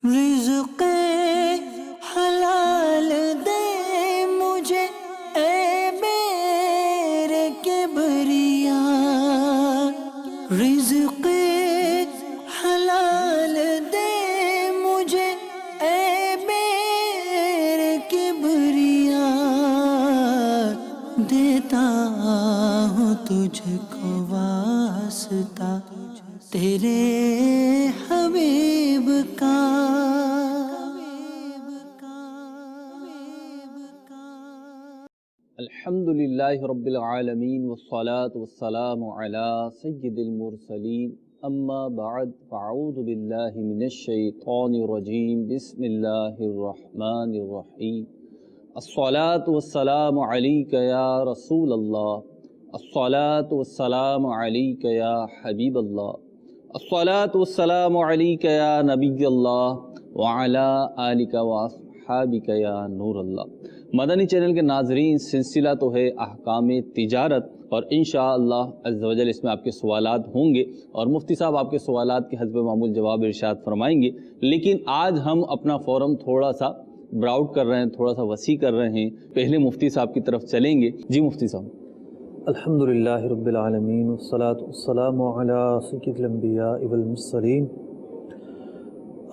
رزق حلال دے مجھے اے میرے کبریا، رزق حلال دے مجھے اے میرے کبریا، دیتا ہوں تجھ کو واسطہ تیرے حبیب کا۔ الحمد للہ رب العالمین والصلاة والسلام علی سید المرسلین، اما بعد فاعوذ باللہ من الشیطان الرجیم، بسم اللہ الرحمن الرحیم۔ الصلاة والسلام علیک یا رسول اللہ، الصلاة والسلام علیک یا حبیب اللہ، الصلاة والسلام علیک یا نبی اللہ وعلی آلک واصحابک یا نور اللہ۔ مدنی چینل کے ناظرین، سلسلہ تو ہے احکام تجارت، اور انشاءاللہ عز و جل اس میں آپ کے سوالات ہوں گے اور مفتی صاحب آپ کے سوالات کے حسب معمول جواب ارشاد فرمائیں گے۔ لیکن آج ہم اپنا فورم تھوڑا سا براؤڈ کر رہے ہیں، تھوڑا سا وسیع کر رہے ہیں۔ پہلے مفتی صاحب کی طرف چلیں گے۔ جی مفتی صاحب۔ الحمدللہ رب العالمین والصلاة والسلام علی سید الانبیاء والمرسلین،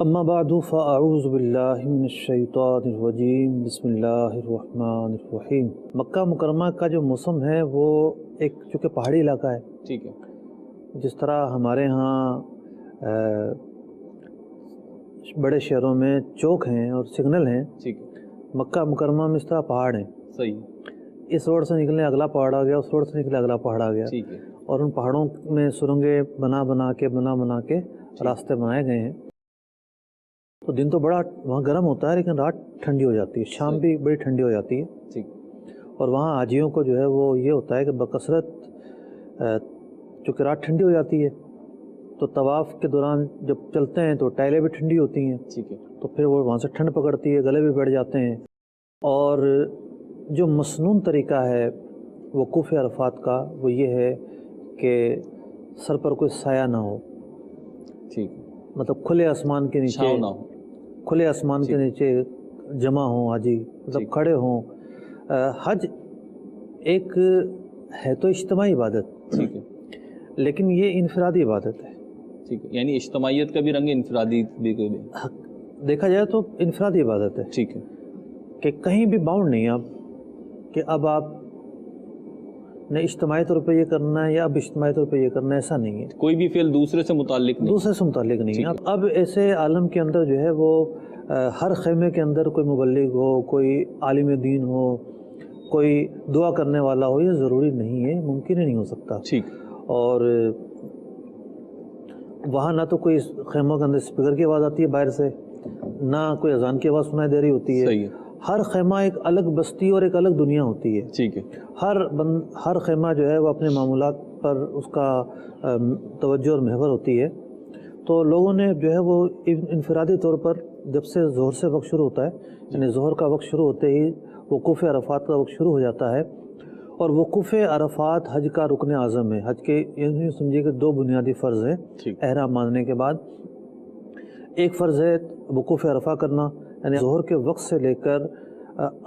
اما بعد فاعوذ باللہ من الشیطان الرجیم، بسم اللہ الرحمن الرحیم۔ مکہ مکرمہ کا جو موسم ہے وہ ایک چونکہ پہاڑی علاقہ ہے، ٹھیک ہے، جس طرح ہمارے ہاں بڑے شہروں میں چوک ہیں اور سگنل ہیں، ٹھیک ہے، مکہ مکرمہ میں اس طرح پہاڑ ہیں۔ صحیح، اس روڈ سے نکلنے اگلا پہاڑ آ گیا، اس روڈ سے نکلے اگلا پہاڑ آ گیا، ٹھیک ہے، اور ان پہاڑوں میں سرنگیں بنا کے راستے بنائے گئے ہیں۔ تو دن تو بڑا وہاں گرم ہوتا ہے، لیکن رات ٹھنڈی ہو جاتی ہے، شام بھی بڑی ٹھنڈی ہو جاتی ہے۔ ٹھیک، اور وہاں حاجیوں کو جو ہے وہ یہ ہوتا ہے کہ بکثرت چونکہ رات ٹھنڈی ہو جاتی ہے تو طواف کے دوران جب چلتے ہیں تو ٹائلیں بھی ٹھنڈی ہوتی ہیں، ٹھیک ہے، تو پھر وہ وہاں سے ٹھنڈ پکڑتی ہے، گلے بھی بیٹھ جاتے ہیں۔ اور جو مسنون طریقہ ہے وقوف عرفات کا وہ یہ ہے کہ سر پر کوئی سایہ نہ ہو، ٹھیک، مطلب کھلے آسمان کے نیچے، چھاؤں نہ ہو، کھلے آسمان کے نیچے جمع ہوں حاجی، مطلب کھڑے ہوں۔ حج ایک ہے تو اجتماعی عبادت، ٹھیک ہے، لیکن یہ انفرادی عبادت ہے۔ ٹھیک ہے، یعنی اجتماعیت کا بھی رنگ، انفرادی بھی کوئی بھی، دیکھا جائے تو انفرادی عبادت ہے، ٹھیک ہے، کہ کہیں بھی باؤنڈ نہیں آپ کہ اب آپ نے اجتماعی طور پہ یہ کرنا ہے یا اب اجتماعی طور پہ یہ کرنا ہے، ایسا نہیں ہے۔ کوئی بھی فعل دوسرے سے متعلق نہیں، دوسرے سے متعلق نہیں ہے۔ اب ایسے عالم کے اندر جو ہے وہ ہر خیمے کے اندر کوئی مبلغ ہو، کوئی عالم دین ہو، کوئی دعا کرنے والا ہو، یہ ضروری نہیں ہے، ممکن ہی نہیں ہو سکتا۔ ٹھیک، اور وہاں نہ تو کوئی خیموں کے اندر اسپیکر کی آواز آتی ہے باہر سے، نہ کوئی اذان کی آواز سنائی دے رہی ہوتی ہے۔ صحیح ہے، ہر خیمہ ایک الگ بستی اور ایک الگ دنیا ہوتی ہے۔ ٹھیک ہے، ہر خیمہ جو ہے وہ اپنے معمولات پر اس کا توجہ اور محور ہوتی ہے۔ تو لوگوں نے جو ہے وہ انفرادی طور پر جب سے ظہر سے وقت شروع ہوتا ہے، یعنی ظہر کا وقت شروع ہوتے ہی وقوف عرفات کا وقت شروع ہو جاتا ہے، اور وقوف عرفات حج کا رکن اعظم ہے۔ حج کے یوں سمجھیے کہ دو بنیادی فرض ہیں احرام باندھنے کے بعد۔ ایک فرض ہے وقوف عرفہ کرنا، یعنی ظہر کے وقت سے لے کر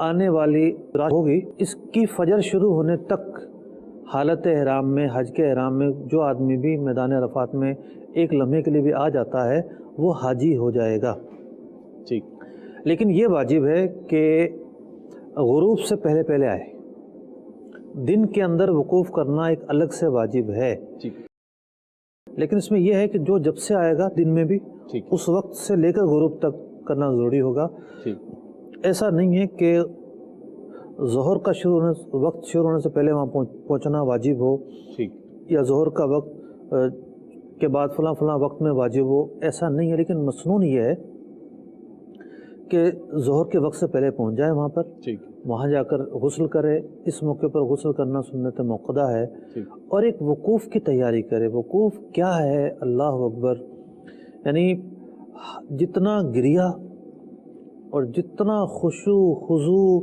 آنے والی رات ہوگی اس کی فجر شروع ہونے تک حالت احرام میں، حج کے احرام میں جو آدمی بھی میدان عرفات میں ایک لمحے کے لیے بھی آ جاتا ہے وہ حاجی ہو جائے گا۔ ٹھیک، لیکن یہ واجب ہے کہ غروب سے پہلے پہلے آئے، دن کے اندر وقوف کرنا ایک الگ سے واجب ہے، ٹھیک، لیکن اس میں یہ ہے کہ جو جب سے آئے گا دن میں بھی ٹھیک، اس وقت سے لے کر غروب تک کرنا ضروری ہوگا۔ ٹھیک، ایسا نہیں ہے کہ ظہر کا وقت شروع ہونے سے پہلے وہاں پہنچنا واجب ہو، ٹھیک، یا ظہر کا وقت کے بعد فلاں وقت میں واجب ہو، ایسا نہیں ہے۔ لیکن مسنون یہ ہے کہ ظہر کے وقت سے پہلے پہنچ جائے وہاں پر، ٹھیک، وہاں جا کر غسل کرے۔ اس موقع پر غسل کرنا سنت موقدہ ہے، ٹھیک، اور ایک وقوف کی تیاری کرے۔ وقوف کیا ہے؟ اللہ اکبر، یعنی جتنا گریہ اور جتنا خشوع خضوع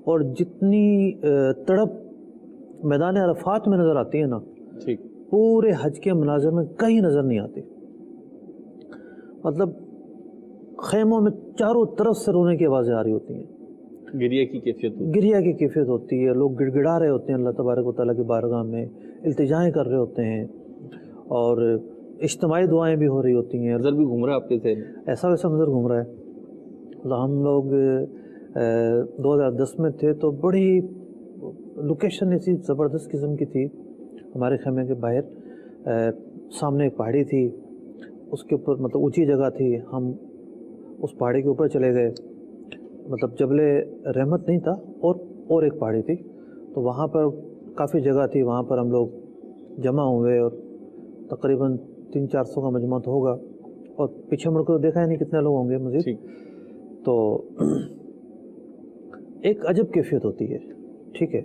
اور جتنی تڑپ میدان عرفات میں نظر آتی ہے نا، ٹھیک، پورے حج کے مناظر میں کہیں نظر نہیں آتی۔ مطلب خیموں میں چاروں طرف سے رونے کی آوازیں آ رہی ہوتی ہیں، گریہ کی کیفیت ہوتی گریہ کی کیفیت ہوتی ہے، لوگ گڑ گڑا رہے ہوتے ہیں اللہ تبارک و تعالیٰ کی بارگاہ میں، التجائیں کر رہے ہوتے ہیں، اور اجتماعی دعائیں بھی ہو رہی ہوتی ہیں۔ منظر بھی گھوم رہا ہے آپ کے ذہن میں؟ ایسا ویسا منظر گھوم رہا ہے۔ ہم لوگ 2010 میں تھے تو بڑی لوکیشن ایسی زبردست قسم کی تھی ہمارے خیمے کے باہر، سامنے ایک پہاڑی تھی، اس کے اوپر مطلب اونچی جگہ تھی، ہم اس پہاڑی کے اوپر چلے گئے، مطلب جبل رحمت نہیں تھا اور ایک پہاڑی تھی، تو وہاں پر کافی جگہ تھی، وہاں پر ہم لوگ جمع ہوئے اور تقریباً 300-400 کا مجمع تو ہوگا، اور پیچھے مڑ کر دیکھا ہی نہیں کتنے لوگ ہوں گے مزید۔ تو ایک عجب کیفیت ہوتی ہے، ٹھیک ہے۔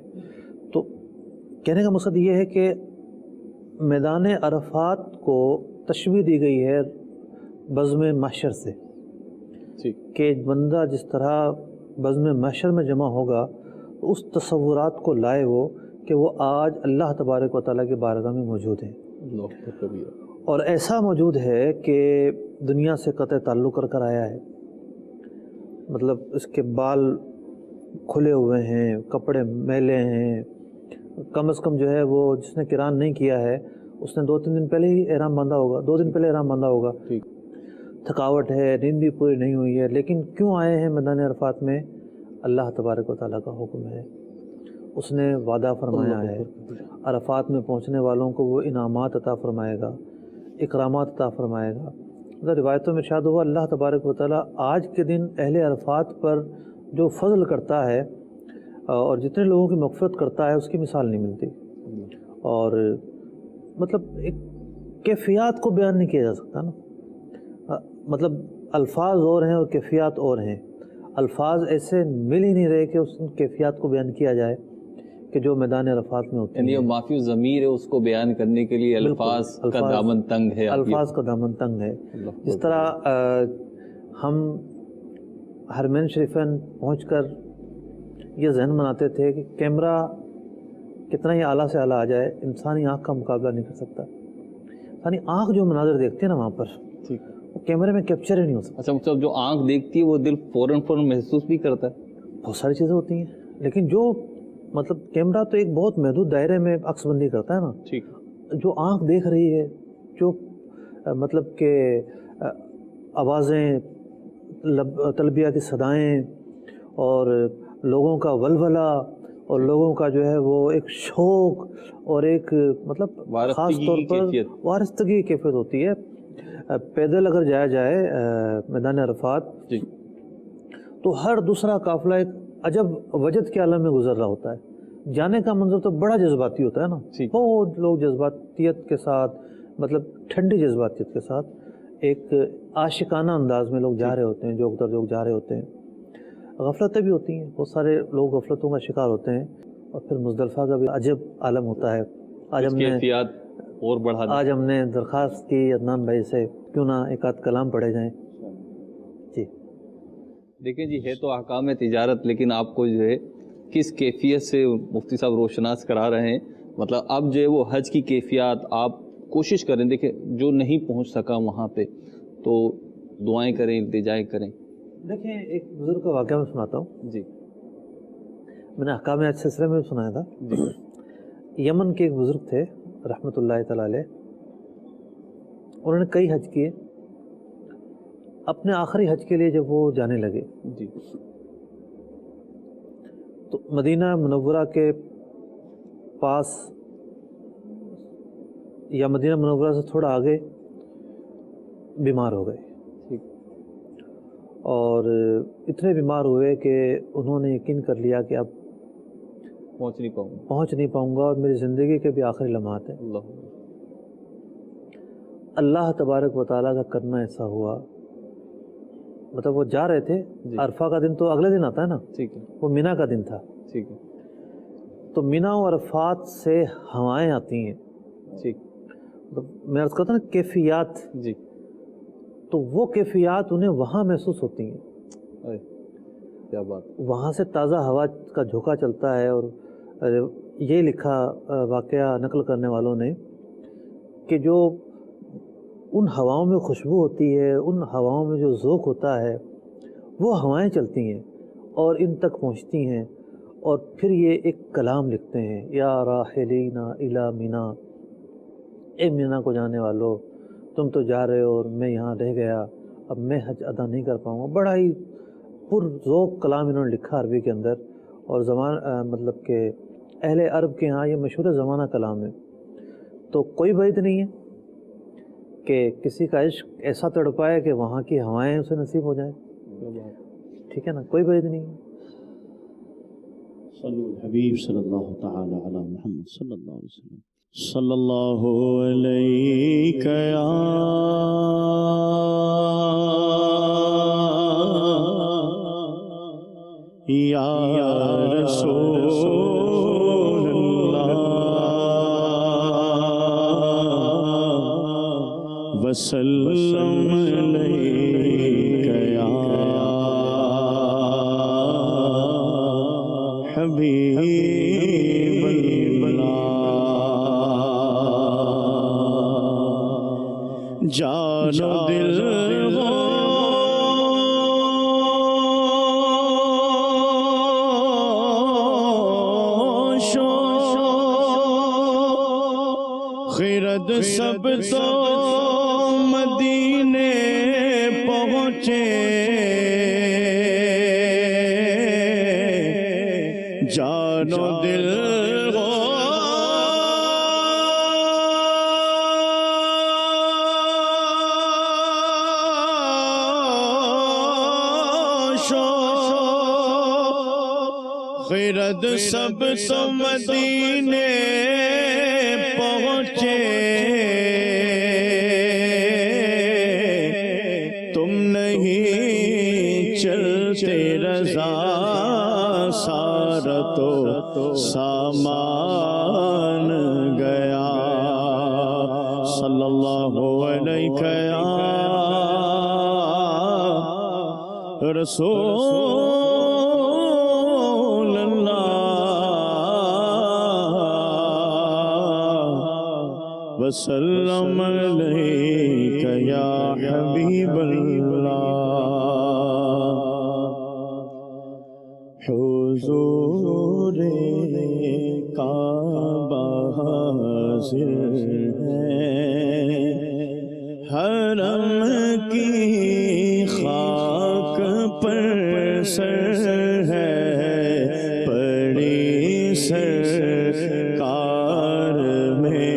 تو کہنے کا مقصد یہ ہے کہ میدان عرفات کو تشبیہ دی گئی ہے بزم محشر سے، کہ بندہ جس طرح بزم محشر میں جمع ہوگا اس تصورات کو لائے وہ کہ وہ آج اللہ تبارک و تعالیٰ کی بارگاہ میں موجود ہیں، اور ایسا موجود ہے کہ دنیا سے قطع تعلق کر کر آیا ہے، مطلب اس کے بال کھلے ہوئے ہیں، کپڑے میلے ہیں، کم از کم جو ہے وہ جس نے قران نہیں کیا ہے اس نے 2-3 دن پہلے ہی احرام باندھا ہوگا، 2 دن پہلے احرام باندھا ہوگا، تھکاوٹ ہے، نیند بھی پوری نہیں ہوئی ہے، لیکن کیوں آئے ہیں میدان عرفات میں؟ اللہ تبارک و تعالیٰ کا حکم ہے، اس نے وعدہ فرمایا ہے، عرفات میں پہنچنے والوں کو وہ انعامات عطا فرمائے گا، اکرامات عطا فرمائے گا۔ روایتوں میں ارشاد ہوا اللہ تبارک و تعالیٰ آج کے دن اہل عرفات پر جو فضل کرتا ہے اور جتنے لوگوں کی مغفرت کرتا ہے اس کی مثال نہیں ملتی، اور مطلب ایک کیفیات کو بیان نہیں کیا جا سکتا نا، مطلب الفاظ اور ہیں اور کیفیات اور ہیں، الفاظ ایسے مل ہی نہیں رہے کہ اس کیفیات کو بیان کیا جائے کہ جو میدان عرفات میں ہوتی ہیں، یعنی معافی ضمیر ہے، اس کو بیان کرنے کے لیے الفاظ کا دامن تنگ ہے، الفاظ کا دامن تنگ ہے۔ جس طرح ہم حرمین شریفین پہنچ کر یہ ذہن بناتے تھے کہ کیمرہ کتنا ہی اعلیٰ سے اعلیٰ آ جائے انسانی آنکھ کا مقابلہ نہیں کر سکتا، انسانی آنکھ جو مناظر دیکھتی ہے نا وہاں پر وہ کیمرے میں کیپچر ہی نہیں ہو سکتا۔ اچھا مطلب جو آنکھ دیکھتی ہے وہ دل فوراً محسوس بھی کرتا ہے؟ بہت ساری چیزیں ہوتی ہیں، لیکن جو مطلب کیمرہ تو ایک بہت محدود دائرے میں عکس بندی کرتا ہے نا، جو آنکھ دیکھ رہی ہے، جو مطلب کہ آوازیں، تلبیہ کی صدائیں اور لوگوں کا ولولہ اور لوگوں کا جو ہے وہ ایک شوق اور ایک مطلب خاص طور پر وارستگی کی کیفیت ہوتی ہے۔ پیدل اگر جایا جائے میدان عرفات تو ہر دوسرا قافلہ ایک عجب وجد کے عالم میں گزر رہا ہوتا ہے، جانے کا منظر تو بڑا جذباتی ہوتا ہے نا، بہت لوگ جذباتیت کے ساتھ، مطلب ٹھنڈی جذباتیت کے ساتھ ایک عاشقانہ انداز میں لوگ جا رہے ہوتے ہیں، جوک در جوک جا رہے ہوتے ہیں۔ غفلتیں بھی ہوتی ہیں، بہت سارے لوگ غفلتوں کا شکار ہوتے ہیں، اور پھر مزدلفہ کا بھی عجب عالم ہوتا ہے۔ آج ہم نے درخواست کی عدنان بھائی سے کیوں نہ ایک آدھ کلام پڑھے جائیں۔ جی دیکھیں جی، ہے تو احکام تجارت، لیکن آپ کو جو ہے کس کیفیت سے مفتی صاحب روشناس کرا رہے ہیں، مطلب اب جو ہے وہ حج کی کیفیات آپ کوشش کریں۔ دیکھیں جو نہیں پہنچ سکا وہاں پہ تو دعائیں کریں، التجائیں کریں۔ دیکھیں ایک بزرگ کا واقعہ میں سناتا ہوں، جی میں نے احکام حج سلسلے میں بھی سنایا تھا۔ یمن کے ایک بزرگ تھے رحمۃ اللہ تعالی علیہ، انہوں نے کئی حج کیے، اپنے آخری حج کے لیے جب وہ جانے لگے تو مدینہ منورہ کے پاس یا مدینہ منورہ سے تھوڑا آگے بیمار ہو گئے، اور اتنے بیمار ہوئے کہ انہوں نے یقین کر لیا کہ اب پہنچ نہیں پاؤں گا، اور میری زندگی کے بھی آخری لمحات ہیں۔ اللہ تبارک و تعالیٰ کا کرنا ایسا ہوا، مطلب وہ جا رہے تھے، عرفہ کا دن تو اگلے دن آتا ہے نا، وہ مینا کا دن تھا، تو مینا و عرفات سے ہوائیں آتی ہیں، میں عرض کرتا نا کیفیات، تو وہ کیفیات انہیں وہاں محسوس ہوتی ہیں۔ کیا بات، وہاں سے تازہ ہوا کا جھونکا چلتا ہے، اور یہ لکھا واقعہ نقل کرنے والوں نے کہ جو ان ہواؤں میں خوشبو ہوتی ہے، ان ہواؤں میں جو ذوق ہوتا ہے، وہ ہوائیں چلتی ہیں اور ان تک پہنچتی ہیں، اور پھر یہ ایک کلام لکھتے ہیں، یا راحلین الی مینا، اے مینا کو جانے والو، تم تو جا رہے ہو اور میں یہاں رہ گیا، اب میں حج ادا نہیں کر پاؤں گا۔ بڑا ہی پر ذوق کلام انہوں نے لکھا عربی کے اندر، اور مطلب کہ اہل عرب کے ہاں یہ مشہور زمانہ کلام ہے۔ تو کوئی بعید نہیں ہے کہ کسی کا عشق ایسا تڑپائے کہ وہاں کی ہوائیں اسے نصیب ہو جائیں، ٹھیک ہے نا، کوئی بعید نہیں ہے۔ صلی الحبیب صلی اللہ تعالی علی محمد صلی اللہ علیہ وسلم، صلی اللہ علیک یا رسول اللہ وسلم علیک یا حبیب اللہ، جان و دل ہو خرد سب تو مدینے پہنچے، جان و دل ہو خرد سب تو مدینے پہنچے، تم نہیں چلتے رضا سارا تو سامان گیا، صلی اللہ علیہ یا رسول اللہ وسلم علیک یا حبیب اللہ، حضور کعبہ حاضر ہے، حرم کی خاک پر سر ہے، پڑی سرکار میں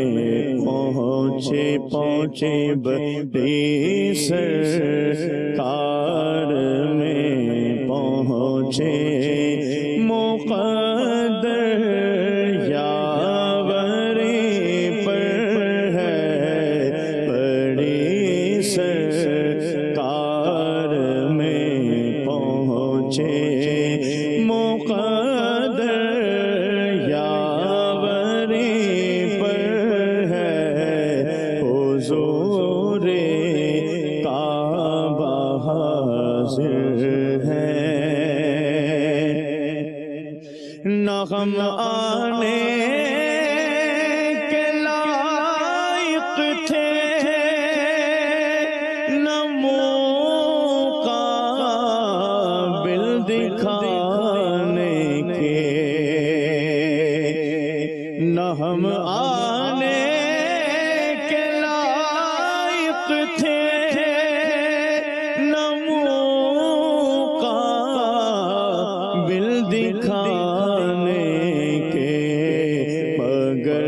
پہنچے بڑی سرکار میں پہنچے، مقدر یاوری پر ہے، بڑی سرکار میں پہنچے، مقدر یاوری پر ہے، حضور کعبہ حاضر ہے، نہ غم آنے کے لائق تھے، نہ مقابل دکھانے کے، نہ ہم آنے کے لائق تھے، نہ مقابل دکھانے کے، مگر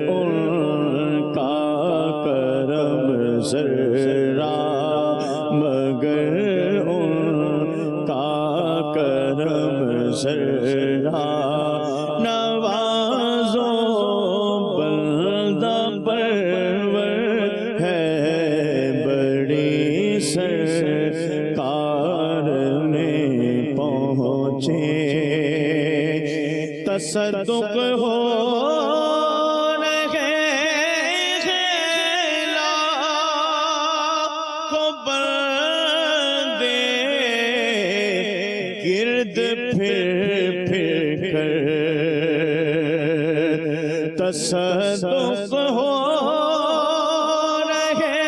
ان کا کرم ذرا، مگر ان کا کرم ذرا، نوازو بندہ پرور ہے، بڑی سرکار میں پہنچے، تصدق ہو رہے ہیں لاکھوں بندے، گرد پھر کر تصدق ہو رہے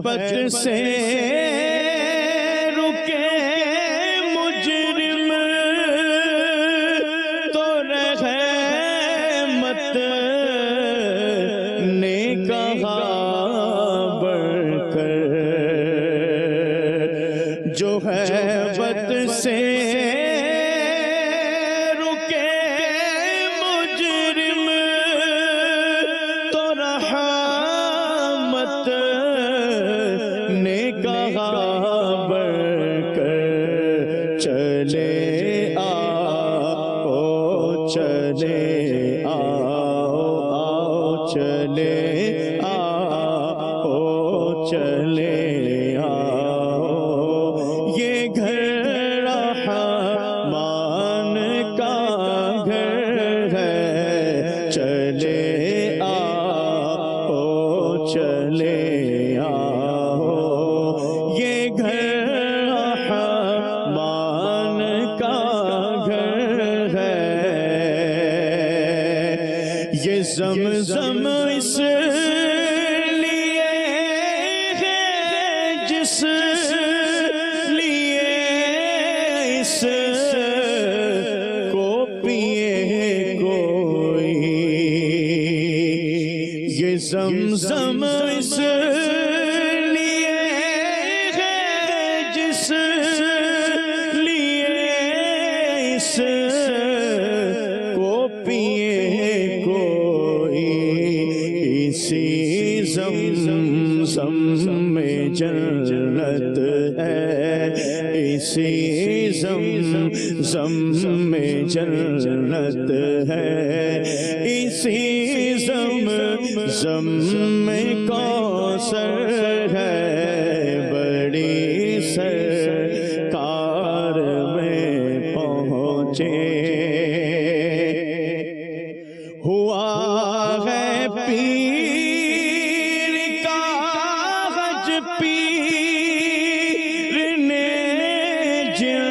صحبت سے رکے مجرم تو رحمت نے کہا بڑھ کر، جو صحبت سے رکے مجرم تو رحمت نے کہا بڑھ کر، چلے آؤ چلے آؤ چلے آؤ چلے آؤ، یہ گھر رحمان کا گھر ہے، چلے آؤ چلے آؤ، یہ گھر رحمان کا گھر ہے، یہ زمزم اس لیے ہے جس لیے اس کو پیے کوئی، یہ زمزم اس لیے ہے جس لیے اس کو پیے کوئی، اسی زمزم میں جنت ہے، اسی زمزم میں جنت ہے، اسی زمزم میں کوثر ہے، بڑی سرکار میں پہنچے، ہوا ہے پیر کا حج، پیر نے جن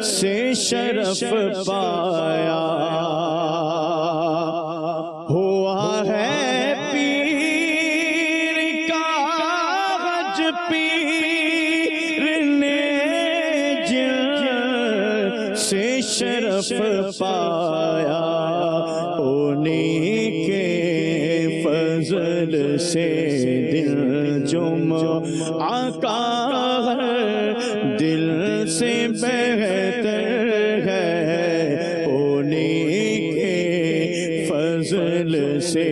سے شرف پایا، ہوا ہے پیر کا حج، پیر نے جن سے شرف پایا، انہیں کے فضل سے دل جمعہ کا دل سے بہتر ہے، انہیں کے فضل سے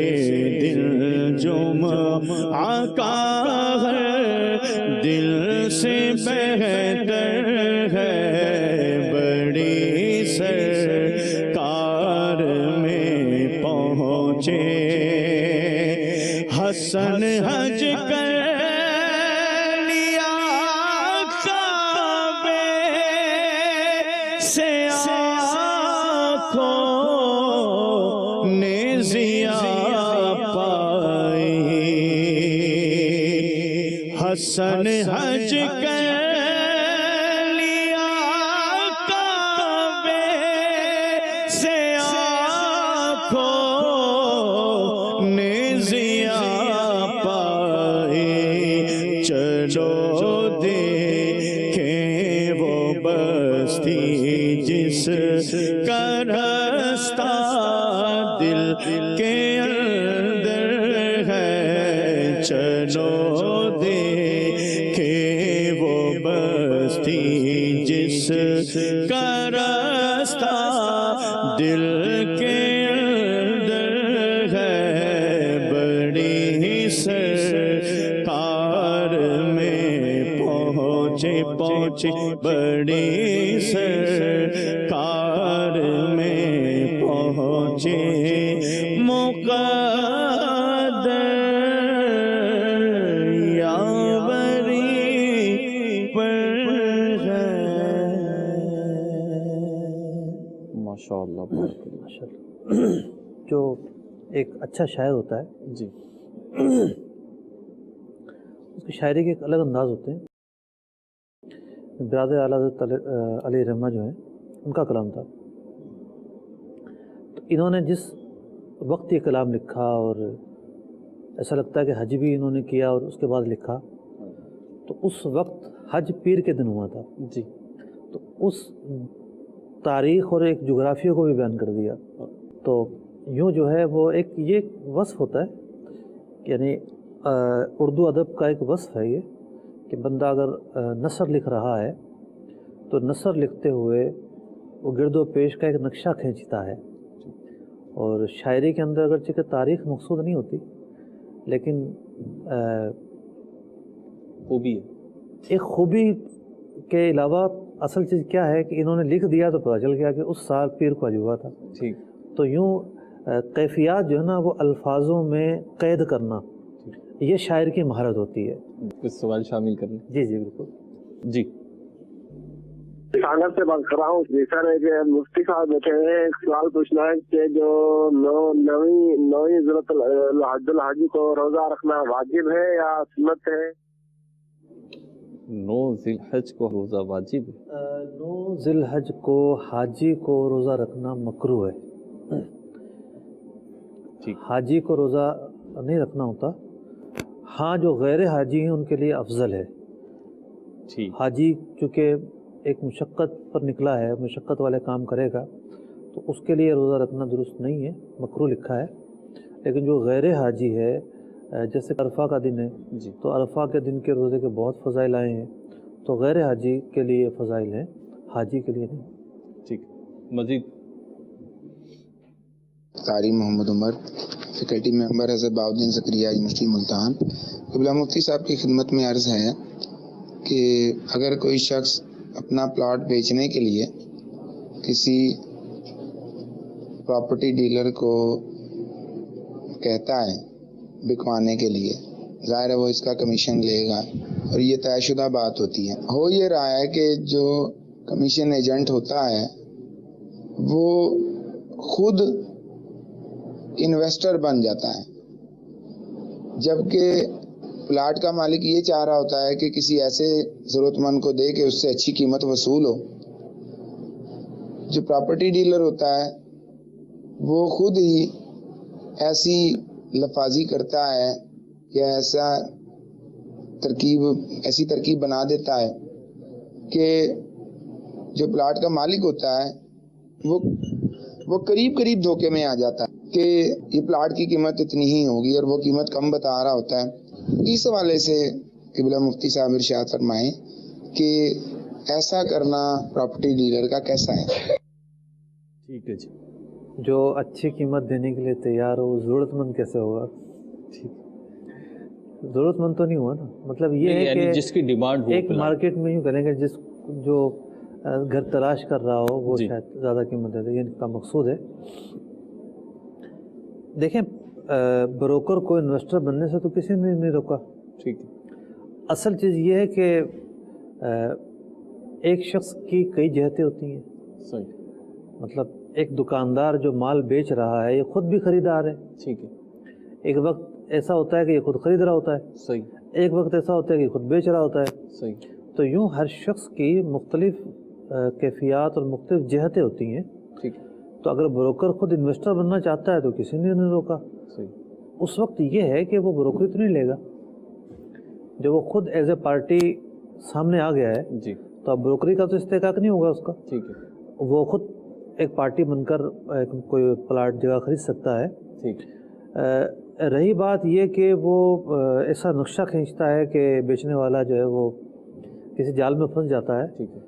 دل جمعہ کا دل سے بہتر ہے، بڑی سرکار میں پہنچے، حسن حج کر لیا کعبے سے، آنکھوں نے ضیا پائی، حسن حج کر لیا کعبے سے، آنکھوں نے ضیا پائی، چلو دیکھیں وہ بستی جس کا راستہ دل کے اندر ہے، چلو دیکھیں وہ بستی جس کا راستہ دل کے اندر ہے، بڑی سرکار میں پہنچے بڑی سرکار میں پہنچے، مقدر یاوری پر ہے۔ ماشاءاللہ ماشاءاللہ۔ جو ایک اچھا شاعر ہوتا ہے جی، اس کی شاعری کے ایک الگ انداز ہوتے ہیں۔ برادر اعلیٰ حضرت علی رحمہ جو ہیں ان کا کلام تھا، تو انہوں نے جس وقت یہ کلام لکھا اور ایسا لگتا ہے کہ حج بھی انہوں نے کیا اور اس کے بعد لکھا. تو اس وقت حج پیر کے دن ہوا تھا جی. تو اس تاریخ اور ایک جغرافیہ کو بھی بیان کر دیا. تو یوں جو ہے وہ ایک یہ وصف ہوتا ہے، یعنی اردو ادب کا ایک وصف ہے یہ کہ بندہ اگر نثر لکھ رہا ہے تو نثر لکھتے ہوئے وہ گرد و پیش کا ایک نقشہ کھینچتا ہے. اور شاعری کے اندر اگرچہ کہ تاریخ مقصود نہیں ہوتی، لیکن خوبی ہے. ایک خوبی کے علاوہ اصل چیز کیا ہے کہ انہوں نے لکھ دیا تو پتہ چل گیا کہ اس سال پیر کو حج ہوا تھا. ٹھیک. تو یوں کیفیات جو ہے نا وہ الفاظوں میں قید کرنا، یہ شاعر کی مہارت ہوتی ہے. کچھ سوال شامل کر لیں. جی جی بالکل. جی. سانگر سے بات کر رہا ہوں. جی سر، ایک مفتی صاحب بیٹھے ہیں، ایک سوال پوچھنا ہے کہ جو نویں ذوالحج الحج کو روزہ رکھنا واجب ہے یا سنت ہے؟ 9 ذی الحج کو روزہ واجب ہے. 9 ذی الحج کو حاجی کو روزہ رکھنا مکروہ ہے. ٹھیک. حاجی کو روزہ نہیں رکھنا ہوتا. ہاں جو غیر حاجی ہیں ان کے لیے افضل ہے. ٹھیک. حاجی چونکہ ایک مشقت پر نکلا ہے، مشقت والے کام کرے گا، تو اس کے لیے روزہ رکھنا درست نہیں ہے، مکروہ لکھا ہے. لیکن جو غیر حاجی ہے، جیسے عرفہ کا دن ہے جی. تو عرفہ کے دن کے روزے کے بہت فضائل آئے ہیں، تو غیر حاجی کے لیے فضائل ہیں، حاجی کے لیے نہیں. ٹھیک. مزید. قاری محمد عمر، فیکلٹی ممبر حضرت بہاؤالدین زکریا یونیورسٹی ملتان. قبلہ مفتی صاحب کی خدمت میں عرض ہے کہ اگر کوئی شخص اپنا پلاٹ بیچنے کے لیے کسی پراپرٹی ڈیلر کو کہتا ہے بکوانے کے لیے، ظاہر ہے وہ اس کا کمیشن لے گا اور یہ طے شدہ بات ہوتی ہے. ہو یہ رہا ہے کہ جو کمیشن ایجنٹ ہوتا ہے وہ خود انویسٹر بن جاتا ہے، جبکہ پلاٹ کا مالک یہ چاہ رہا ہوتا ہے کہ کسی ایسے ضرورت مند کو دے کہ اس سے اچھی قیمت وصول ہو. جو پراپرٹی ڈیلر ہوتا ہے وہ خود ہی ایسی لفاظی کرتا ہے یا ایسی ترکیب بنا دیتا ہے کہ جو پلاٹ کا مالک ہوتا ہے وہ قریب دھوکے میں آ جاتا ہے کہ یہ پلاٹ کی قیمت اتنی ہی ہوگی اور وہ قیمت کم بتا رہا ہوتا ہے. اس حوالے سے قبلہ مفتی صاحب ارشاد فرمائیں کہ ایسا کرنا پراپرٹی ڈیلر کا کیسا ہے؟ ٹھیک ہے جی. جو اچھی قیمت دینے کے لیے تیار ہو وہ ضرورت مند کیسے ہوگا؟ ٹھیک. ضرورت مند تو نہیں ہوا نا. مطلب یہ ہے کہ جس کی ڈیمانڈ ہو ایک مارکیٹ میں یوں کریں گے، جو گھر تلاش کر رہا ہو وہ شاید زیادہ قیمت دے دے، یہ ان کا مقصود ہے. دیکھیں بروکر کو انویسٹر بننے سے تو کسی نے نہیں روکا. ٹھیک. اصل چیز یہ ہے کہ ایک شخص کی کئی جہتیں ہوتی ہیں. صحیح. مطلب ایک دکاندار جو مال بیچ رہا ہے یہ خود بھی خریدار ہے. ٹھیک ہے. ایک وقت ایسا ہوتا ہے کہ یہ خود خرید رہا ہوتا ہے. صحیح. ایک وقت ایسا ہوتا ہے کہ خود بیچ رہا ہوتا ہے. صحیح. تو یوں ہر شخص کی مختلف کیفیات اور مختلف جہتیں ہوتی ہیں. ٹھیک. تو اگر بروکر خود انویسٹر بننا چاہتا ہے تو کسی نے نہیں روکا. صحیح. اس وقت یہ ہے کہ وہ بروکری تو نہیں لے گا. جب وہ خود ایز اے پارٹی سامنے آ گیا ہے جی تو اب بروکری کا تو استحقاق نہیں ہوگا اس کا. ٹھیک ہے. وہ خود ایک پارٹی بن کر کوئی پلاٹ جگہ خرید سکتا ہے. ٹھیک. رہی بات یہ کہ وہ ایسا نقشہ کھینچتا ہے کہ بیچنے والا جو ہے وہ کسی جال میں پھنس جاتا ہے. ٹھیک ہے.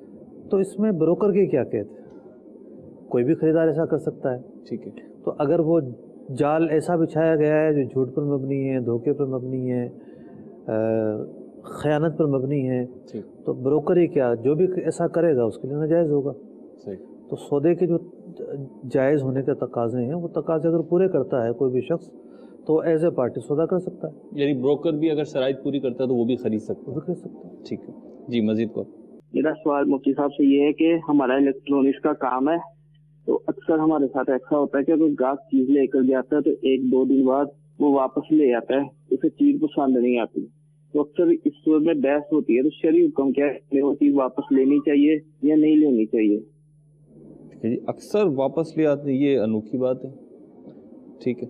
تو اس میں بروکر کی کیا قید ہے؟ کوئی بھی خریدار ایسا کر سکتا ہے. ٹھیک ہے. تو اگر وہ جال ایسا بچھایا گیا ہے جو جھوٹ پر مبنی ہے، دھوکے پر مبنی ہے، خیانت پر مبنی ہے، ٹھیک. تو بروکر ہی کیا، جو بھی ایسا کرے گا اس کے لیے ناجائز ہوگا. صحیح. تو سودے کے جو جائز ہونے کے تقاضے ہیں وہ تقاضے اگر پورے کرتا ہے کوئی بھی شخص تو ایز اے پارٹی سودا کر سکتا ہے. یعنی بروکر بھی اگر شرائط پوری کرتا ہے تو وہ بھی خرید سکتا وہ بھی خرید سکتا ہے. ٹھیک ہے جی. مزید کو میرا سوال مفتی صاحب سے یہ ہے کہ ہمارا الیکٹرانکس کا کام ہے، تو اکثر ہمارے ساتھ ایسا ہوتا ہے کہ اگر گاہک چیز لے کر جاتا ہے تو 1-2 دن بعد وہ واپس لے آتا ہے، اسے چیز پسند نہیں آتی. تو اکثر اس صورت میں بحث ہوتی ہے، تو شرعی حکم کیا ہے، وہ چیز واپس لینی چاہیے یا نہیں لینی چاہیے؟ جی. اکثر واپس لے آتے ہیں، یہ انوکھی بات ہے. ٹھیک ہے.